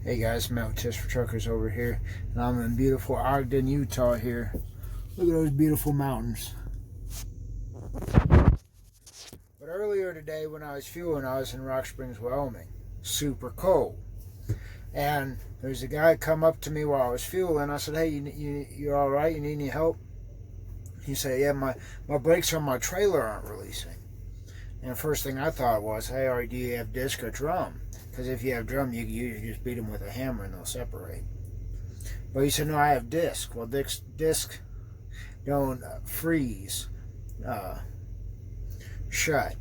Hey guys, Matt with Tips for Truckers over here, and I'm in beautiful Ogden, Utah here. Look at those beautiful mountains. But earlier today when I was fueling, I was in Rock Springs, Wyoming. Super cold. And there's a guy come up to me while I was fueling. I said, hey, you all right? You need any help? He said, yeah, my brakes on my trailer aren't releasing. And the first thing I thought was, hey, do you have disc or drum? Because if you have drum, you can usually just beat them with a hammer and they'll separate. But he said, no, I have disc. Well, disc don't freeze shut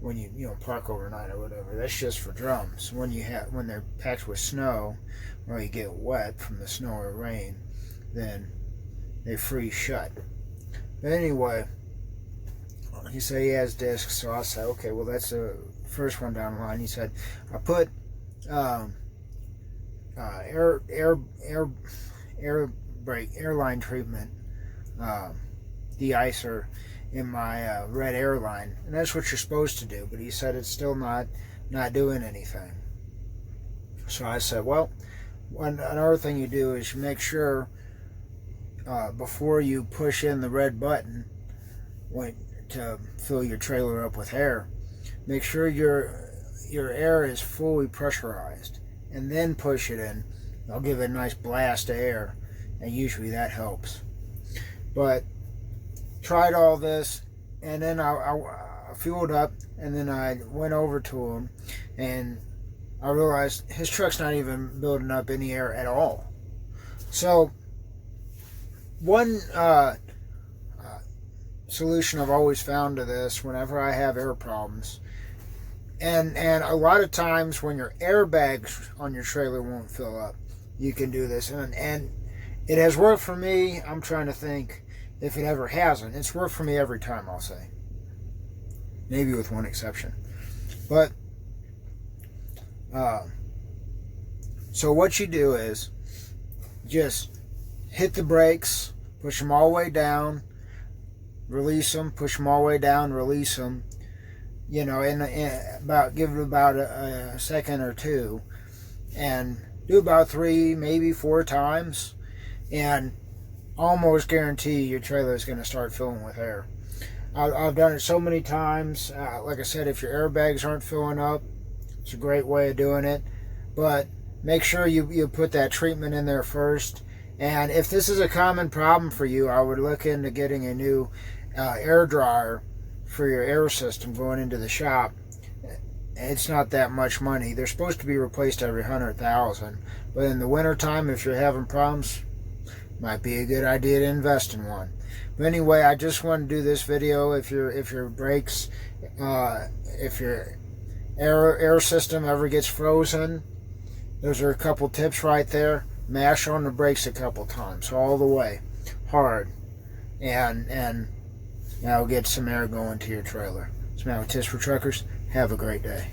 when you park overnight or whatever. That's just for drums. When they're packed with snow or you get wet from the snow or rain, then they freeze shut. But anyway, he said he has discs, so I said, okay, well, that's the first one down the line. He said, I put airline treatment de-icer in my red airline, and that's what you're supposed to do. But he said it's still not doing anything. So I said, well, another thing you do is you make sure before you push in the red button to fill your trailer up with air, make sure your air is fully pressurized, and then push it in. I'll give it a nice blast of air, and usually that helps. But tried all this, and then I fueled up, and then I went over to him, and I realized his truck's not even building up any air at all. So one solution I've always found to this whenever I have air problems, and a lot of times when your airbags on your trailer won't fill up, you can do this, and it has worked for me. I'm trying to think if it ever hasn't. It's worked for me every time, I'll say, maybe with one exception. But so what you do is just hit the brakes, push them all the way down, release them, push them all the way down, release them, and give it about a second or two, and do about 3, maybe 4 times, and almost guarantee your trailer is going to start filling with air. I've done it so many times. Like I said, if your airbags aren't filling up, it's a great way of doing it, but make sure you put that treatment in there first. And if this is a common problem for you, I would look into getting a new air dryer for your air system going into the shop. It's not that much money. They're supposed to be replaced every 100,000, but in the wintertime, if you're having problems, might be a good idea to invest in one. But anyway, I just want to do this video. If your brakes, if your air system ever gets frozen, those are a couple tips right there. Mash on the brakes a couple times, all the way, hard, and that'll get some air going to your trailer. It's Matt with Tips for Truckers. Have a great day.